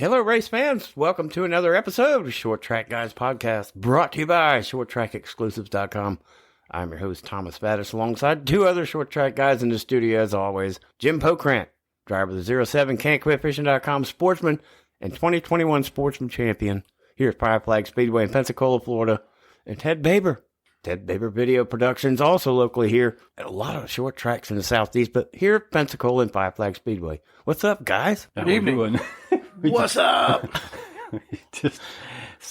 Hello, race fans. Welcome to another episode of Short Track Guys Podcast, brought to you by ShortTrackExclusives.com. I'm your host, Thomas Vaddis, alongside two other Short Track guys in the studio, as always. Jim Pokrant, driver of the 07 CanQuitFishing.com Sportsman and 2021 Sportsman Champion here at Five Flag Speedway in Pensacola, Florida. And Ted Baber, Ted Baber Video Productions, also locally here at a lot of short tracks in the Southeast, but here at Pensacola and Five Flag Speedway. What's up, guys? Good evening. What's up? Just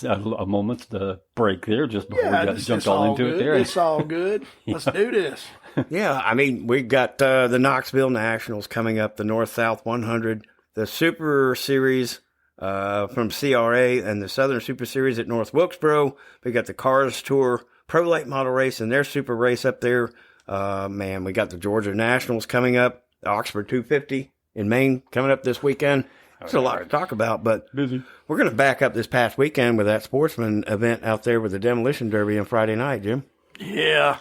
a moment's break there just before we jumped all into good. it there. It's all good. Let's do this. Yeah, I mean, we got the Knoxville Nationals coming up, the North-South 100, the Super Series from CRA, and the Southern Super Series at North Wilkesboro. We got the Cars Tour Pro Late Model Race and their Super Race up there. Man, we got the Georgia Nationals coming up, the Oxford 250 in Maine coming up this weekend. There's a lot to talk about, but busy. We're going to back up this past weekend with that Sportsman event out there with the Demolition Derby on Friday night, Jim. Yeah,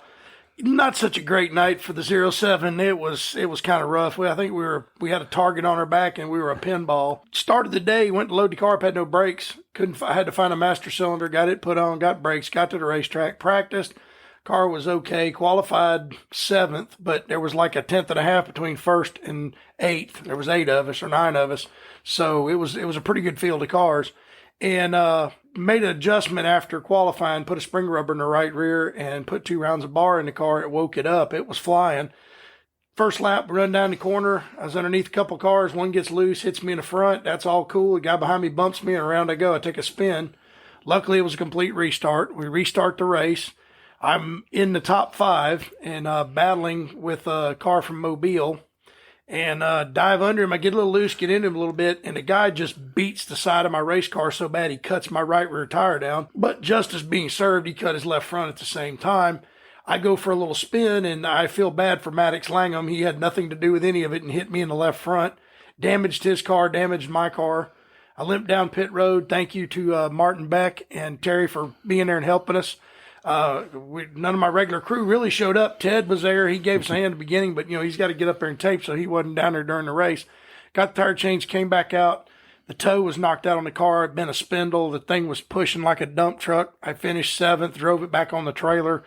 not such a great night for the 07. It was kind of rough. I think we had a target on our back and we were a pinball. Started the day, went to load the car up, had no brakes. I had to find a master cylinder, got it put on, got brakes, got to the racetrack, practiced. Car was okay, qualified 7th, but there was like a tenth and a half between 1st and 8th. There was 8 of us or 9 of us. So it was a pretty good field of cars. And made an adjustment after qualifying, put a spring rubber in the right rear and put 2 rounds of bar in the car. It woke it up. It was flying. First lap, run down the corner. I was underneath a couple cars. One gets loose, hits me in the front. That's all cool. The guy behind me bumps me and around I go. I take a spin. Luckily, it was a complete restart. We restart the race. I'm in the top 5 and battling with a car from Mobile and dive under him. I get a little loose, get into him a little bit, and the guy just beats the side of my race car so bad he cuts my right rear tire down. But just as being served, he cut his left front at the same time. I go for a little spin, and I feel bad for Maddox Langham. He had nothing to do with any of it and hit me in the left front. Damaged his car, damaged my car. I limped down pit road. Thank you to Martin Beck and Terry for being there and helping us. None of my regular crew really showed up. Ted was there. He gave us a hand at the beginning, but he's got to get up there and tape, so he wasn't down there during the race. Got the tire change, came back out. The toe was knocked out on the car. It'd been a spindle. The thing was pushing like a dump truck. I finished 7th, drove it back on the trailer.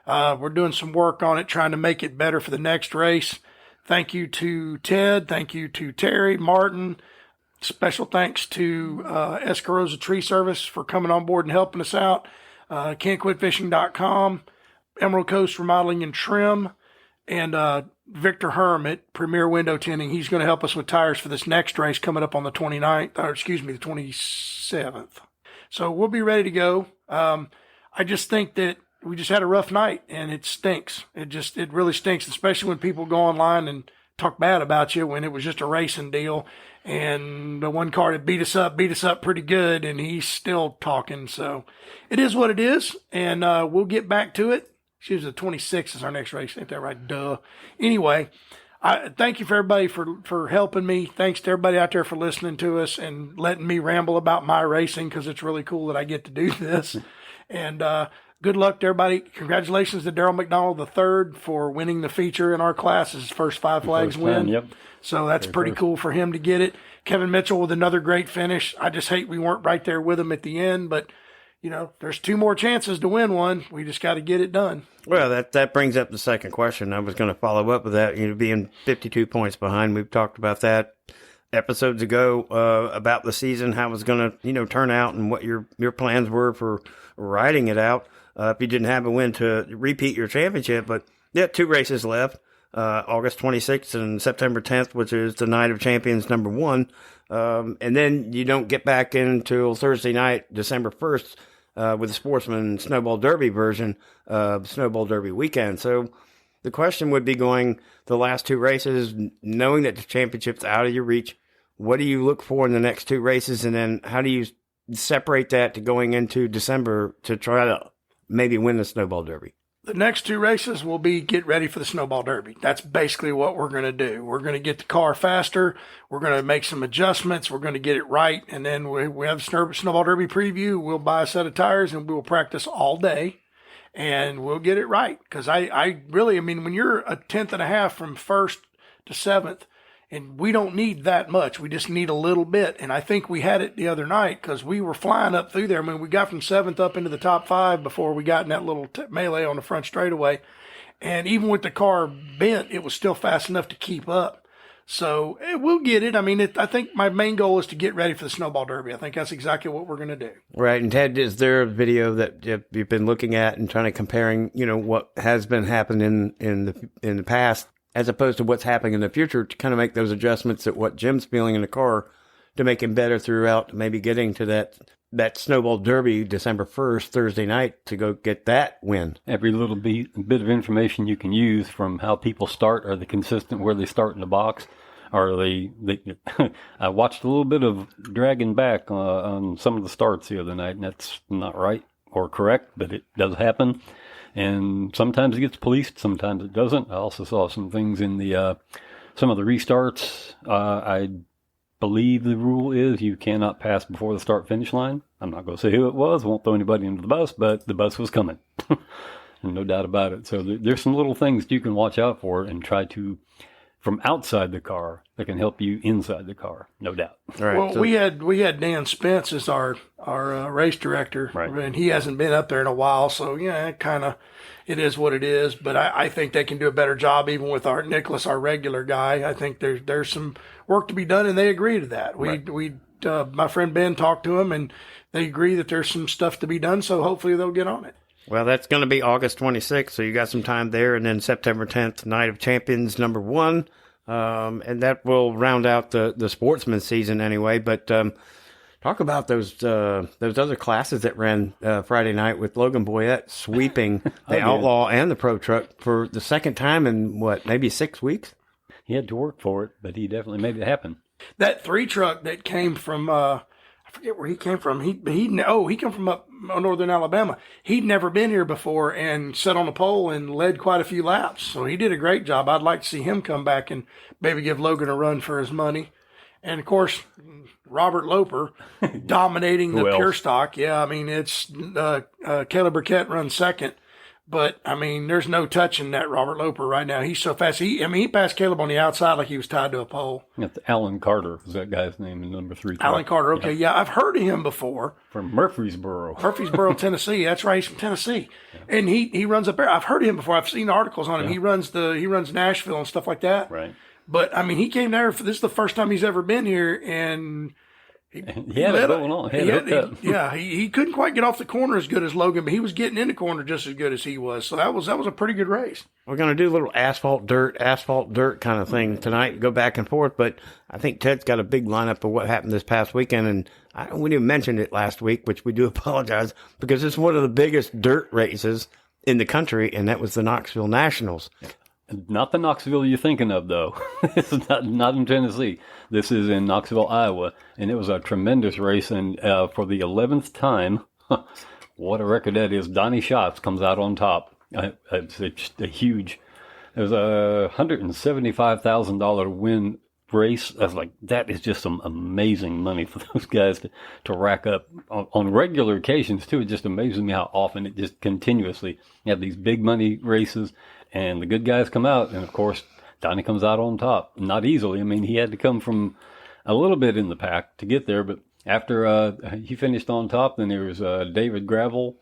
We're doing some work on it, trying to make it better for the next race. Thank you to Ted. Thank you to Terry, Martin. Special thanks to Escarosa Tree Service for coming on board and helping us out. CanQuitFishing.com, Emerald Coast Remodeling and Trim, and Victor Herm at Premier Window Tinting. He's going to help us with tires for this next race coming up on the 27th. So we'll be ready to go. I just think that we just had a rough night, and it stinks. It really stinks, especially when people go online and talk bad about you when it was just a racing deal. And the one car that beat us up pretty good, and he's still talking. So it is what it is, and we'll get back to it. Excuse me, the 26th is our next race. Ain't that right? Duh. Anyway, I thank you for everybody for helping me. Thanks to everybody out there for listening to us and letting me ramble about my racing, because it's really cool that I get to do this. And good luck to everybody. Congratulations to Daryl McDonald III for winning the feature in our class. His first Five Flags win. Yep. So that's pretty cool for him to get it. Kevin Mitchell with another great finish. I just hate we weren't right there with him at the end, but there's 2 more chances to win one. We just got to get it done. Well, that brings up the second question. I was going to follow up with that. Being 52 points behind, we've talked about that episodes ago about the season, how it was going to turn out, and what your plans were for riding it out if you didn't have a win to repeat your championship. But yeah, 2 races left. August 26th and September 10th, which is the Night of Champions number 1. And then you don't get back until Thursday night, December 1st, with the Sportsman Snowball Derby version of Snowball Derby weekend. So the question would be, going the last 2 races, knowing that the championship's out of your reach, what do you look for in the next 2 races? And then how do you separate that to going into December to try to maybe win the Snowball Derby? The next 2 races will be get ready for the Snowball Derby. That's basically what we're going to do. We're going to get the car faster. We're going to make some adjustments. We're going to get it right. And then we have the Snowball Derby preview. We'll buy a set of tires and we'll practice all day and we'll get it right. Because I really, when you're a tenth and a half from 1st to 7th And we don't need that much. We just need a little bit. And I think we had it the other night because we were flying up through there. I mean, we got from 7th up into the top 5 before we got in that little melee on the front straightaway. And even with the car bent, it was still fast enough to keep up. So we'll get it. I mean, I think my main goal is to get ready for the Snowball Derby. I think that's exactly what we're going to do. Right. And Ted, is there a video that you've been looking at and trying to comparing, what has been happening in the past as opposed to what's happening in the future to kind of make those adjustments at what Jim's feeling in the car to make him better throughout, maybe getting to that Snowball Derby December 1st, Thursday night, to go get that win? Every little bit of information you can use from how people start. Are they consistent where they start in the box? Are they I watched a little bit of dragging back on some of the starts the other night, and that's not right or correct, but it does happen. And sometimes it gets policed, sometimes it doesn't. I also saw some things in the some of the restarts. I believe the rule is you cannot pass before the start-finish line. I'm not going to say who it was. Won't throw anybody into the bus, but the bus was coming. No doubt about it. So there's some little things that you can watch out for and try to, from outside the car, that can help you inside the car, no doubt. All right, well, we had Dan Spence as our race director, right, and he hasn't been up there in a while, so it is what it is. But I think they can do a better job, even with our Nicholas, our regular guy. I think there's some work to be done, and they agree to that. We my friend Ben talked to him, and they agree that there's some stuff to be done. So hopefully they'll get on it. Well, that's going to be August 26th, so you got some time there, and then September 10th, Night of Champions #1, and that will round out the sportsman season anyway. But talk about those other classes that ran Friday night with Logan Boyette sweeping the Outlaw and the Pro Truck for the second time in maybe 6 weeks. He had to work for it, but he definitely made it happen. That 3 truck that came from I forget where he came from. He came from up northern Alabama. He'd never been here before and sat on the pole and led quite a few laps. So he did a great job. I'd like to see him come back and maybe give Logan a run for his money. And of course, Robert Loper dominating the pure stock. Yeah, I mean, it's Caleb Burkett runs second. But, I mean, there's no touching that Robert Loper right now. He's so fast. He passed Caleb on the outside like he was tied to a pole. That's Alan Carter was that guy's name in number 3. Alan Carter, okay. Yeah, I've heard of him before. From Murfreesboro, Tennessee. That's right, he's from Tennessee. Yeah. And he runs up there. I've heard of him before. I've seen articles on him. Yeah. He runs Nashville and stuff like that. Right. But, I mean, he came there. This is the first time he's ever been here, and he had it going on. He couldn't quite get off the corner as good as Logan, but he was getting in the corner just as good as he was. So that was a pretty good race. We're going to do a little asphalt dirt kind of thing tonight, go back and forth. But I think Ted's got a big lineup of what happened this past weekend, and we didn't mention it last week, which we do apologize, because it's one of the biggest dirt races in the country, and that was the Knoxville Nationals. Not the Knoxville you're thinking of, though. This is not in Tennessee. This is in Knoxville, Iowa, and it was a tremendous race. And for the 11th time, what a record that is! Donnie Schatz comes out on top. It's a huge. It was a $175,000 win race. I was like, that is just some amazing money for those guys to rack up on regular occasions too. It just amazes me how often it just continuously you have these big money races. And the good guys come out, and of course, Donnie comes out on top. Not easily. I mean, he had to come from a little bit in the pack to get there, but after he finished on top, then there was David Gravel,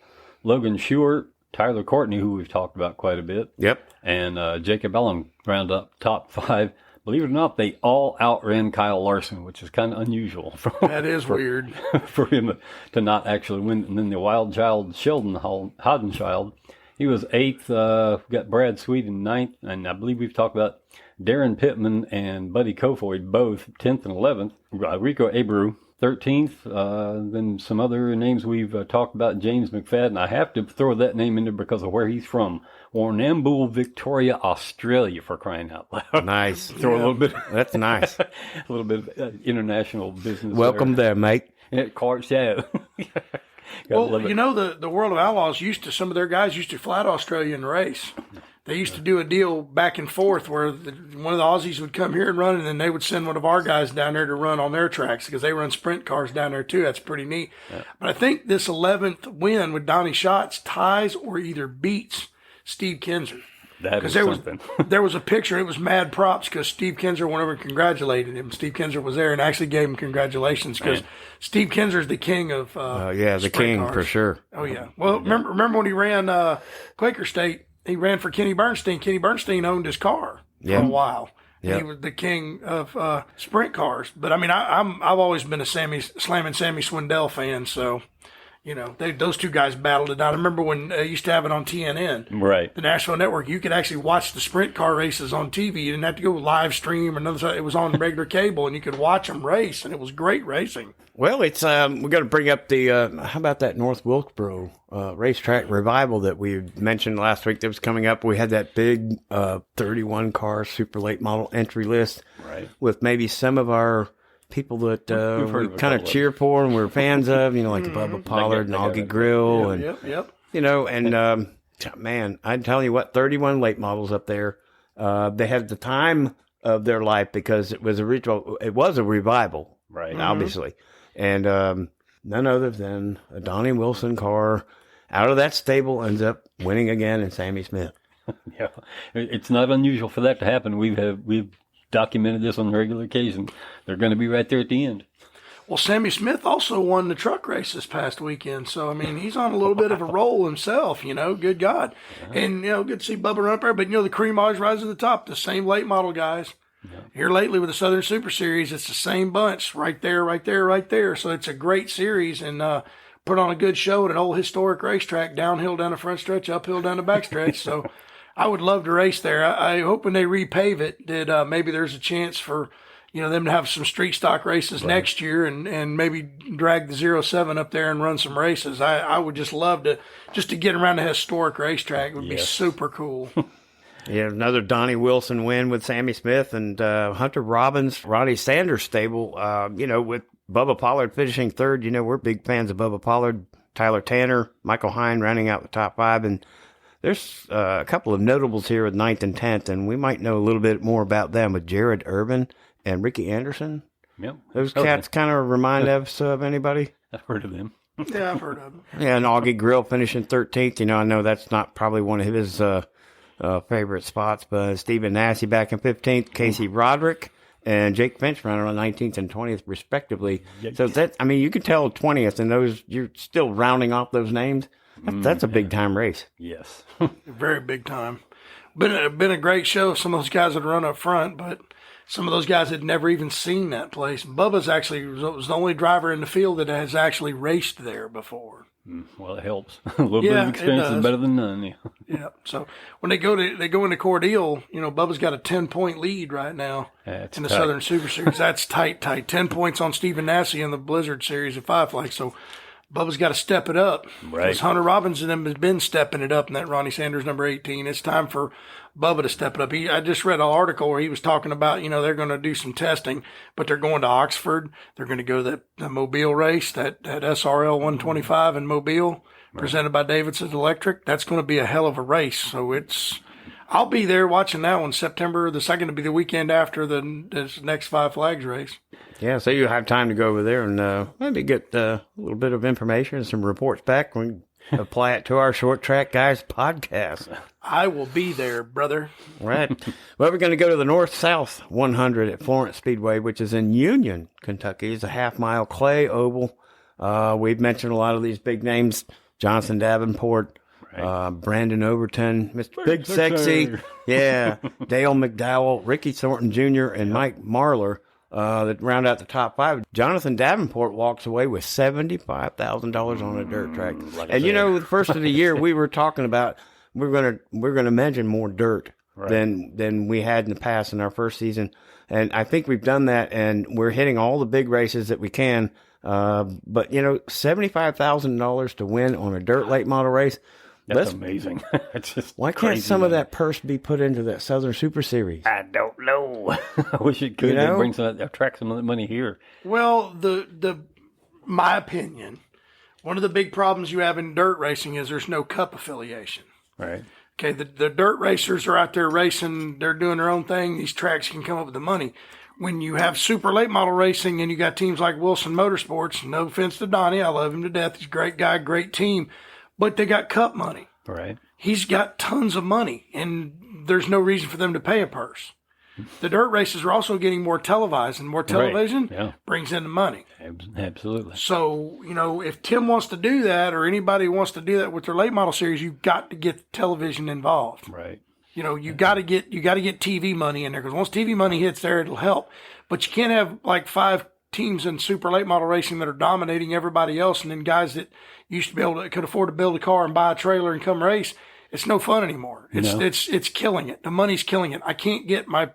Logan Stewart, Tyler Courtney, who we've talked about quite a bit. Yep. And Jacob Allen round up top 5. Believe it or not, they all outran Kyle Larson, which is kind of unusual. That is weird. For him to not actually win. And then the wild child, Sheldon Hodenschild, he was 8th, got Brad Sweet in 9th, and I believe we've talked about Darren Pittman and Buddy Kofoid, both 10th and 11th. Rico Abreu, 13th. Then some other names we've talked about, James McFadden. I have to throw that name in there because of where he's from. Warrnambool, Victoria, Australia, for crying out loud. Nice. Throw a little bit. That's nice. A little bit of international business. Welcome there, mate. At Clark's, yeah. Well, the World of Outlaws some of their guys used to fly to Australia and race. They used to do a deal back and forth where one of the Aussies would come here and run, and then they would send one of our guys down there to run on their tracks because they run sprint cars down there too. That's pretty neat. Yeah. But I think this 11th win with Donnie Schatz ties or either beats Steve Kinzer. That is there something. there was a picture. It was mad props because Steve Kinzer went over and congratulated him. Steve Kinzer was there and actually gave him congratulations because Steve Kinzer's the king of the sprint king cars. for sure. Oh yeah. Well, remember when he ran Quaker State? He ran for Kenny Bernstein. Kenny Bernstein owned his car for a while. Yeah. He was the king of sprint cars. But I mean, I've always been a Sammy Swindell fan. So, you know, those two guys battled it out. I remember when I used to have it on TNN, Right. the Nashville Network. You could actually watch the sprint car races on TV. You didn't have to go live stream or nothing. It was on regular cable, and you could watch them race, and it was great racing. Well, it's we're going to bring up the how about that North Wilkesboro racetrack revival that we mentioned last week that was coming up. We had that big 31 car super late model entry list, Right. with maybe some of our people that We've heard we of a kind of couple cheer for and we're fans of, you know, like Bubba Pollard and Augie Grill, and Yep. you know, and man, I'm telling you what, 31 late models up there. They had the time of their life because it was a revival, Right. obviously. And none other than a Donnie Wilson car out of that stable ends up winning again in Sammy Smith. Yeah, it's not unusual for that to happen. We've documented this on regular occasion. They're going to be right there at the end. Well, Sammy Smith also won the truck race this past weekend. So, I mean, he's on a little bit of a roll himself, you know, good God. And, you know, good to see Bubba run up there. But, you know, the cream always rises to the top, the same late model guys. Here lately with the Southern Super Series, it's the same bunch right there, right there, right there. So it's a great series and put on a good show at an old historic racetrack, downhill down the front stretch, uphill down the back stretch. So I would love to race there. I hope when they repave it that maybe there's a chance for, you know, them to have some street stock races next year and maybe drag the 07 up there and run some races. I would just love to get around the historic racetrack. It would be super cool. Yeah, another Donnie Wilson win with Sammy Smith and Hunter Robbins, Ronnie Sanders stable, you know, with Bubba Pollard finishing third. You know, we're big fans of Bubba Pollard, Tyler Tanner, Michael Hine rounding out the top five. And there's a couple of notables here with 9th and 10th, and we might know a little bit more about them with Jared Urban and Ricky Anderson. Yep. Those cats kind of remind us of anybody. I've heard of them. Yeah, I've heard of them. Yeah, and Augie Grill finishing 13th. You know, I know that's not probably one of his favorite spots, but Stephen Nassy back in 15th, Casey Roderick and Jake Finch running on 19th and 20th respectively. So that, I mean, you can tell 20th and those, you're still rounding off those names. That's a big time race. Yes. Very big time. Been a great show. Some of those guys had run up front, but some of those guys had never even seen that place. Bubba's actually was the only driver in the field that has actually raced there before. Well, it helps. A little bit of experience is better than none. Yeah. Yeah. So when they go into Cordele, you know, Bubba's got a 10-point lead right now in the Southern Super Series. That's tight. 10 points on Stephen Nassy in the Blizzard Series at Five Flags. So Bubba's got to step it up. Right. Because Hunter Robbins and them has been stepping it up in that Ronnie Sanders number 18. It's time for Bubba to step it up. I just read an article where he was talking about, you know, they're going to do some testing, but they're going to Oxford. They're going to go to the Mobile race, that SRL 125 in Mobile, presented by Davidson's Electric. That's going to be a hell of a race. So I'll be there watching that one. September the 2nd to be the weekend after this next Five Flags race. Yeah, so you have time to go over there and maybe get a little bit of information and some reports back. We can apply it to our Short Track Guys podcast. I will be there, brother. Right. Well, we're going to go to the North-South 100 at Florence Speedway, which is in Union, Kentucky. It's a half-mile clay oval. We've mentioned a lot of these big names: Johnson Davenport, Brandon Overton, Mr. Big Sexy, yeah, Dale McDowell, Ricky Thornton Jr., and Mike Marlar. That round out the top five. Jonathan Davenport walks away with $75,000 on a dirt track. And you know, the first of the year we were talking about we're gonna mention more dirt than we had in the past in our first season. And I think we've done that, and we're hitting all the big races that we can. But you know, $75,000 to win on a dirt late model race. That's amazing. It's just why can't some of that purse be put into that Southern Super Series? I don't know. I wish it could. You know? Bring attract some of that money here. Well, my opinion, one of the big problems you have in dirt racing is there's no cup affiliation. Right. Okay, the dirt racers are out there racing. They're doing their own thing. These tracks can come up with the money. When you have super late model racing and you got teams like Wilson Motorsports, no offense to Donnie, I love him to death. He's a great guy, great team. But they got cup money. Right. He's got tons of money. And there's no reason for them to pay a purse. The dirt races are also getting more televised, and more television brings in the money. Absolutely. So, if Tim wants to do that, or anybody wants to do that with their late model series, you've got to get television involved. Right. You got to get TV money in there, because once TV money hits there, it'll help. But you can't have like 5 teams in super late model racing that are dominating everybody else, and then guys that used to be able to could afford to build a car and buy a trailer and come race. It's no fun anymore. It's killing it. The money's killing it. I can't get my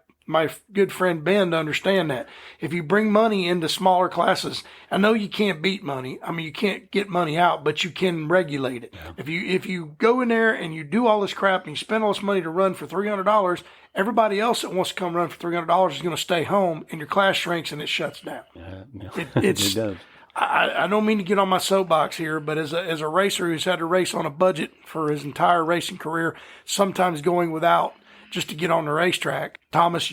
good friend Ben to understand that. If you bring money into smaller classes, I know you can't beat money. I mean, you can't get money out, but you can regulate it. Yeah. If you go in there and you do all this crap and you spend all this money to run for $300, everybody else that wants to come run for $300 is going to stay home, and your class shrinks and it shuts down. It does. I don't mean to get on my soapbox here, but as a racer who's had to race on a budget for his entire racing career, sometimes going without just to get on the racetrack, Thomas,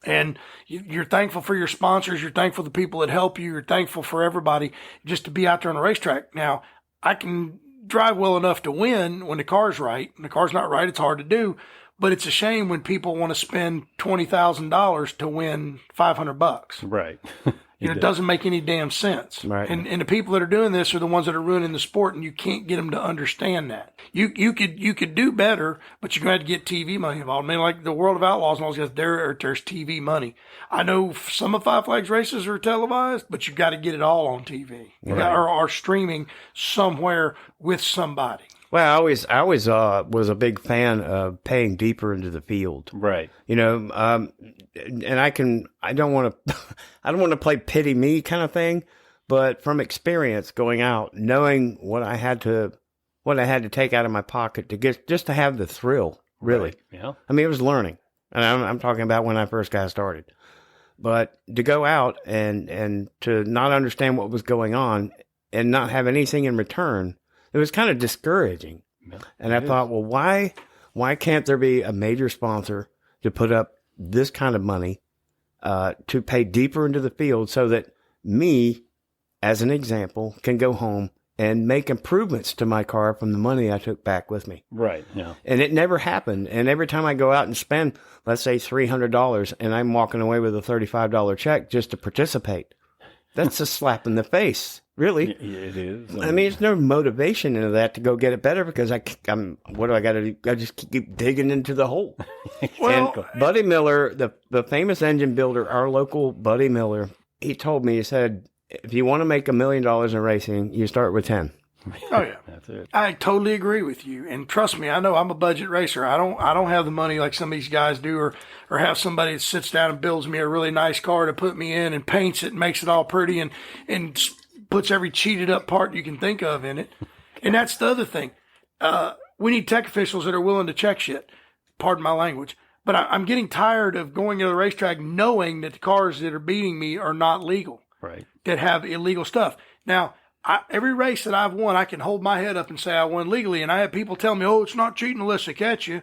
and you're thankful for your sponsors, you're thankful for the people that help you, you're thankful for everybody just to be out there on the racetrack. Now, I can drive well enough to win when the car's right. When the car's not right, it's hard to do, but it's a shame when people want to spend $20,000 to win $500. Right. It doesn't make any damn sense. Right. And the people that are doing this are the ones that are ruining the sport, and you can't get them to understand that. You could do better, but you're going to have to get TV money involved. I mean, like the World of Outlaws and all those guys, there's TV money. I know some of Five Flags races are televised, but you've got to get it all on TV. Or streaming somewhere with somebody. Well, I always was a big fan of paying deeper into the field. Right. And I don't want to play pity me kind of thing, but from experience going out, knowing what I had to take out of my pocket to get, just to have the thrill, really. Right. Yeah. I mean, it was learning, and I'm talking about when I first got started, but to go out and to not understand what was going on and not have anything in return, it was kind of discouraging. Yeah, and I thought, well, why can't there be a major sponsor to put up this kind of money to pay deeper into the field so that me, as an example, can go home and make improvements to my car from the money I took back with me. Right, yeah. And it never happened. And every time I go out and spend, let's say $300, and I'm walking away with a $35 check just to participate, that's a slap in the face. Really? It is. I mean, there's no motivation into that to go get it better, because what do I got to do? I just keep digging into the hole. Well, and Buddy Miller, the famous engine builder, our local Buddy Miller, he told me, he said, if you want to make $1 million in racing, you start with 10. Oh yeah, that's it. I totally agree with you, and trust me, I know I'm a budget racer. I don't have the money like some of these guys do, or have somebody that sits down and builds me a really nice car to put me in and paints it and makes it all pretty and puts every cheated up part you can think of in it. And that's the other thing. We need tech officials that are willing to check shit. Pardon my language. But I'm getting tired of going to the racetrack knowing that the cars that are beating me are not legal. Right. That have illegal stuff. Now, every race that I've won, I can hold my head up and say I won legally. And I have people tell me, oh, it's not cheating unless they catch you.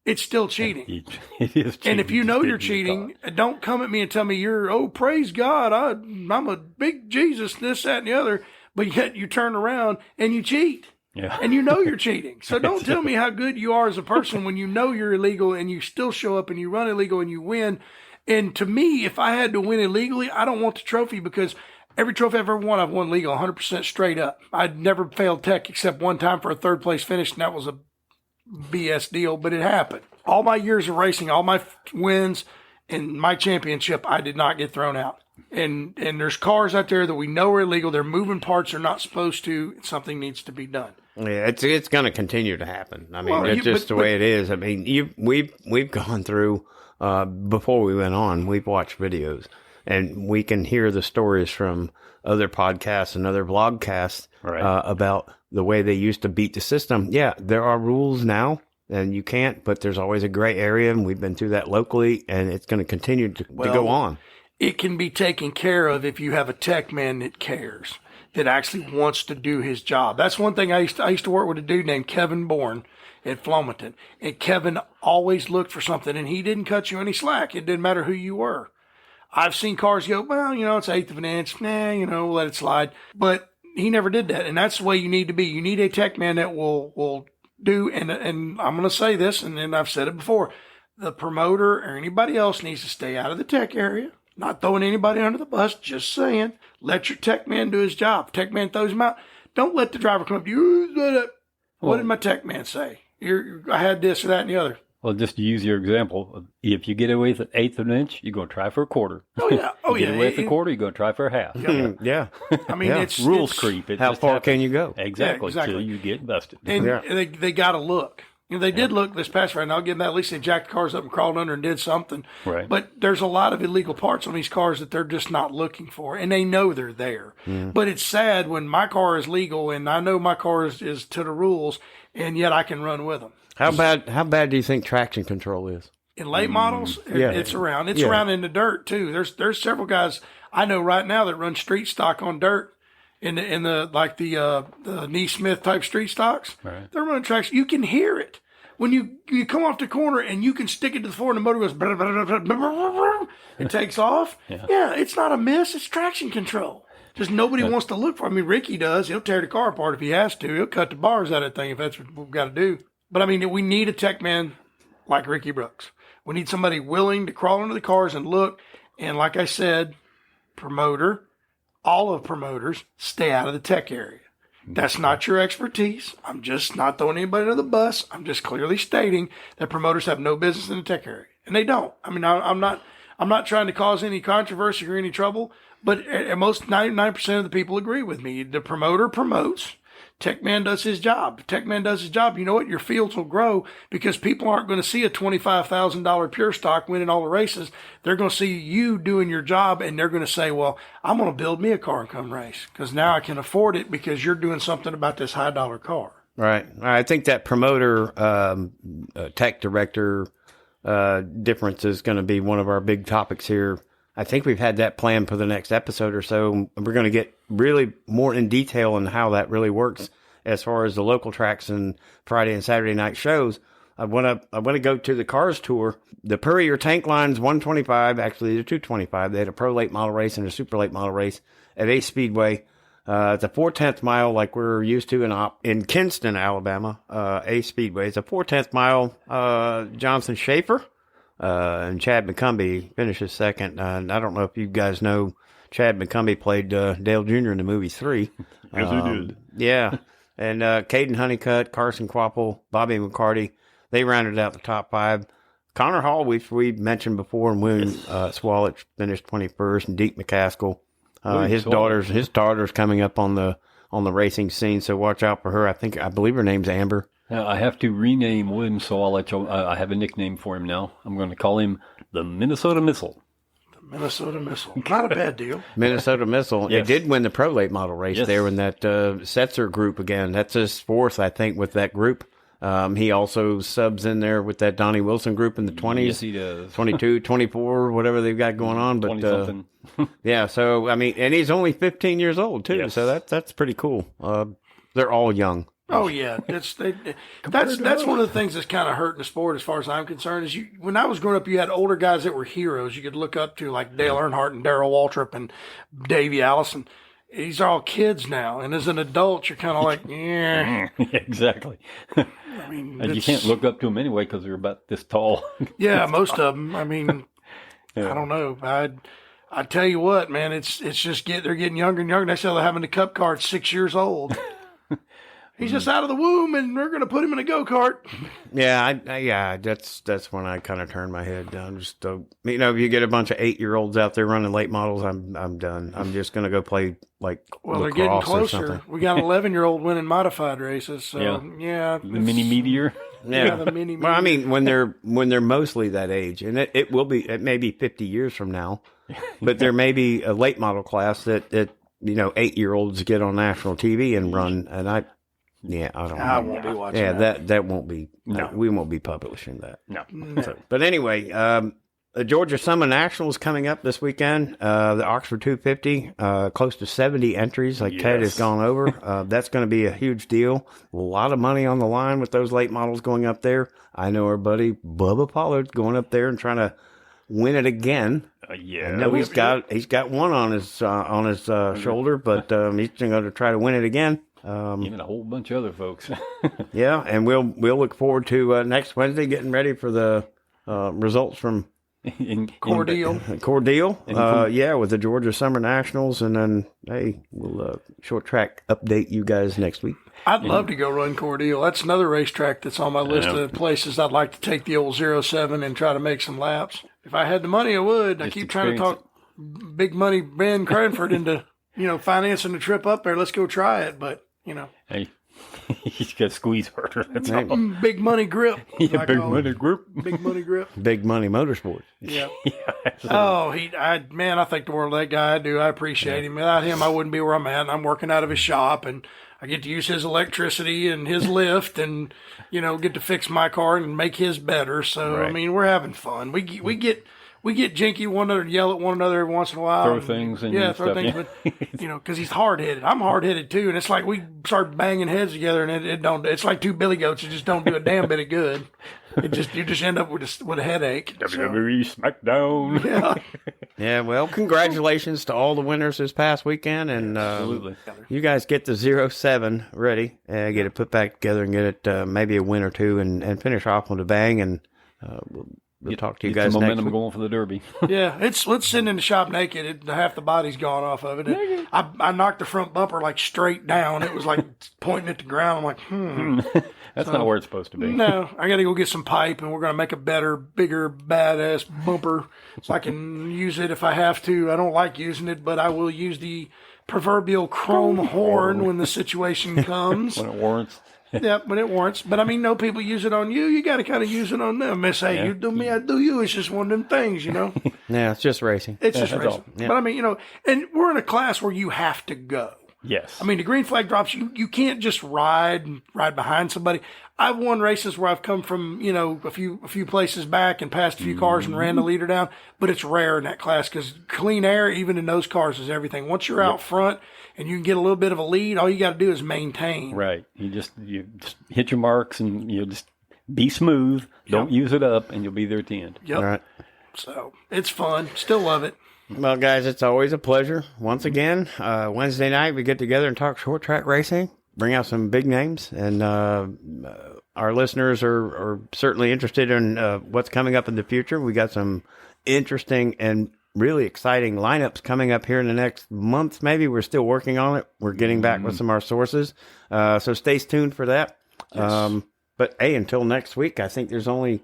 It's still cheating. It is cheating. And if you know you're cheating, don't come at me and tell me praise God, I'm a big Jesus, this, that, and the other. But yet you turn around and you cheat. Yeah. And you know you're cheating. So don't tell me how good you are as a person when you know you're illegal and you still show up and you run illegal and you win. And to me, if I had to win illegally, I don't want the trophy, because every trophy I've ever won, I've won legal, 100% straight up. I'd never failed tech except one time for a third place finish, and that was a BS deal, but it happened. All my years of racing, all my wins, and my championship, I did not get thrown out. And there's cars out there that we know are illegal. They're moving parts they're not supposed to. Something needs to be done. Yeah, it's going to continue to happen. I mean, it's just the way it is. I mean, we've gone through before we went on. We've watched videos, and we can hear the stories from other podcasts and other vlogcasts about the way they used to beat the system. Yeah, there are rules now, and you can't, but there's always a gray area, and we've been through that locally, and it's going to continue to go on. It can be taken care of if you have a tech man that cares, that actually wants to do his job. That's one thing I used to work with a dude named Kevin Bourne at Flomaton, and Kevin always looked for something, and he didn't cut you any slack. It didn't matter who you were. I've seen cars go, well, it's 1/8 of an inch. Let it slide. But he never did that. And that's the way you need to be. You need a tech man that will do, and I'm going to say this, and I've said it before, the promoter or anybody else needs to stay out of the tech area. Not throwing anybody under the bus, just saying. Let your tech man do his job. Tech man throws him out. Don't let the driver come up to you. What did my tech man say? I had this or that and the other. Well, just to use your example, if you get away with an eighth of an inch, you're going to try for a quarter. Oh, yeah. Oh, Get yeah. away with a quarter, you're going to try for a half. Yeah. I mean, it's Rules it's, creep. It How just far happens. can you go? Exactly. Yeah, exactly. Till you get busted. And Yeah. they got to look. You know, they did look this past Friday, and I'll give them that. At least they jacked the cars up and crawled under and did something. Right. But there's a lot of illegal parts on these cars that they're just not looking for, and they know they're there. But it's sad when my car is legal, and I know my car is to the rules, and yet I can run with them. How bad do you think traction control is? In late models, Yeah. it's around. It's Yeah. around in the dirt too. There's several guys I know right now that run street stock on dirt. In the Nee Smith type street stocks, Right. they're running traction. You can hear it when you come off the corner and you can stick it to the floor and the motor goes. Brr, brr, brr, brr, brr, brr, it takes off. Yeah, it's not a miss. It's traction control. Just nobody wants to look for it. I mean, Ricky does. He'll tear the car apart if he has to. He'll cut the bars out of that thing if that's what we've got to do. But I mean, we need a tech man like Ricky Brooks. We need somebody willing to crawl into the cars and look. And like I said, promoter, all of promoters, stay out of the tech area. That's not your expertise. I'm just not throwing anybody under the bus. I'm just clearly stating that promoters have no business in the tech area, and they don't. I mean, I'm not trying to cause any controversy or any trouble, but most 99% of the people agree with me. The promoter promotes. Tech man does his job. Tech man does his job. You know what? Your fields will grow because people aren't going to see a $25,000 pure stock winning all the races. They're going to see you doing your job, and they're going to say, well, I'm going to build me a car and come race because now I can afford it because you're doing something about this high dollar car. Right. I think that promoter, tech director difference is going to be one of our big topics here. I think we've had that planned for the next episode or so. We're going to get really more in detail on how that really works as far as the local tracks and Friday and Saturday night shows. I want to go to the Cars Tour. The Purrier Tank Line's 125, actually they're 225. They had a pro late model race and a super late model race at Ace Speedway. It's a 4/10 mile like we're used to in Kinston, Alabama. Ace Speedway. It's a 4/10 mile. Johnson Schaefer and Chad McCumbee finishes second. And I don't know if you guys know Chad McCumbee played Dale Jr. in the movie 3. Yes, he did. Yeah. And Caden Honeycutt, Carson Quapple, Bobby McCarty, they rounded out the top 5. Connor Hall, we mentioned before, and William Swallich finished 21st, and Deke McCaskill. His daughter's coming up on the racing scene, so watch out for her. I believe her name's Amber. Now, I have to rename William Sawalech. I have a nickname for him now. I'm going to call him the Minnesota Missile. Minnesota Missile. Not a bad deal. Minnesota Missile. Yes. It did win the pro late model race there in that Setzer group again. That's his 4th, I think, with that group. He also subs in there with that Donnie Wilson group in the 20s. Yes, he does. 22, 24, whatever they've got going on. But 20-something. yeah, so, I mean, and he's only 15 years old, too. Yes. So that's pretty cool. They're all young. Oh yeah, that's one of the things that's kind of hurting the sport as far as I'm concerned. Is when I was growing up, you had older guys that were heroes you could look up to, like Dale Earnhardt and Darrell Waltrip and Davey Allison. These are all kids now, and as an adult, you're kind of like, yeah. Exactly. I mean, And you can't look up to them anyway because they're about this tall. Yeah, most of them. I mean, Yeah. I don't know. I tell you what, man, it's just they're getting younger and younger. They say they're having the cup car at 6 years old. He's just out of the womb, and we're going to put him in a go-kart. Yeah, that's when I kind of turn my head down. Just if you get a bunch of 8-year-olds out there running late models, I'm done. I'm just gonna go play like Well, they're lacrosse getting or closer. something. We got an 11-year-old winning modified races. So yeah, The mini meteor. Yeah, the mini. Well, I mean, when they're mostly that age, and it may be 50 years from now, but there may be a late model class that 8-year-olds get on national TV and run, and I don't know. I won't be watching. Yeah, that. that won't be. No. We won't be publishing that. No. So, but anyway, the Georgia Summer Nationals coming up this weekend. The Oxford 250, close to 70 entries, like Ted has Yes. gone over. That's going to be a huge deal. A lot of money on the line with those late models going up there. I know our buddy Bubba Pollard's going up there and trying to win it again. Yeah. I know he's got one on his shoulder, but he's going to try to win it again. Even a whole bunch of other folks. Yeah, and we'll look forward to next Wednesday getting ready for the results from Cordeal. Yeah, with the Georgia Summer Nationals, and then hey, we'll short track update you guys next week. I'd love to go run Cordeal. That's another racetrack that's on my list of places I'd like to take the old 07 and try to make some laps. If I had the money, I would. I keep trying to talk big money Ben Cranford into financing the trip up there. Let's go try it, but Hey, he's got squeeze harder. That's all. big money grip. Yeah, big money grip. Big money grip. Big Money Motorsports. Yeah. Oh, I think the world of that guy. I do. I appreciate him. Without him, I wouldn't be where I'm at. I'm working out of his shop, and I get to use his electricity and his lift, and get to fix my car and make his better. So Right. I mean, we're having fun. We get jinky one another and yell at one another every once in a while. Throw things and throw stuff, things. yeah. But because he's hard headed. I'm hard headed too, and it's like we start banging heads together, and it don't. It's like two billy goats. It just don't do a damn bit of good. You just end up with a headache. WWE SmackDown. Yeah. Yeah, well, congratulations to all the winners this past weekend, and Absolutely. you guys get the 07 ready, get it put back together, and get it maybe a win or two, and finish off with a bang, and we'll talk to you Get guys some next momentum week. going for the Derby. Yeah, it's sitting in the shop naked. Half the body's gone off of it. I knocked the front bumper like straight down. It was like pointing at the ground. I'm like, That's not where it's supposed to be. No, I got to go get some pipe, and we're going to make a better, bigger, badass bumper so I can use it if I have to. I don't like using it, but I will use the proverbial chrome horn when the situation comes. When it warrants. Yeah, when it warrants. But I mean, no people use it on you. You got to kind of use it on them. Miss, hey, you do me, I do you. It's just one of them things, Yeah, it's just racing. It's just that's racing. all. Yeah. But I mean, and we're in a class where you have to go. Yes. I mean, the green flag drops, you can't just ride behind somebody. I've won races where I've come from, a few places back and passed a few cars and ran the leader down, but it's rare in that class because clean air, even in those cars, is everything. Once you're out front and you can get a little bit of a lead, all you got to do is maintain. Right. You just hit your marks and you just be smooth. Don't use it up, and you'll be there at the end. Yep. All right. So it's fun. Still love it. Well, guys, it's always a pleasure. Once again, Wednesday night we get together and talk short track racing, bring out some big names, and our listeners are certainly interested in what's coming up in the future. We got some interesting and really exciting lineups coming up here in the next month. Maybe we're still working on it. We're getting back with some of our sources, so stay tuned for that. Yes. But hey, until next week, I think there's only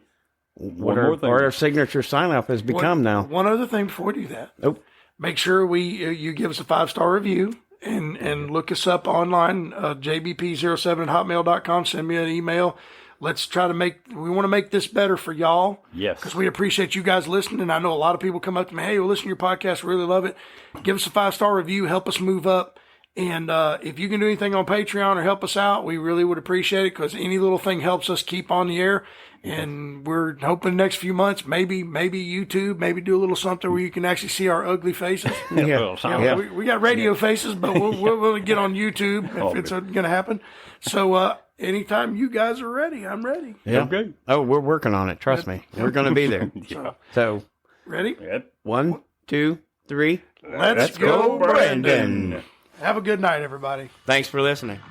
what more thing. our signature sign off has become now. One other thing before we do that. Nope. Make sure you give us a 5-star review and look us up online, jbp07@hotmail.com. Send me an email. Let's try to we want to make this better for y'all. Yes. Because we appreciate you guys listening. I know a lot of people come up to me, hey, we'll listen to your podcast. Really love it. Give us a 5-star review. Help us move up. And if you can do anything on Patreon or help us out, we really would appreciate it because any little thing helps us keep on the air. And we're hoping the next few months, maybe YouTube, maybe do a little something where you can actually see our ugly faces. Yeah. We got radio faces, but we'll get on YouTube if it's going to happen. So anytime you guys are ready, I'm ready. Yeah. Okay. Oh, we're working on it. Trust me. We're going to be there. Yeah. So, Ready? Yep. 1, 2, 3. Let's go, Brandon. Have a good night, everybody. Thanks for listening.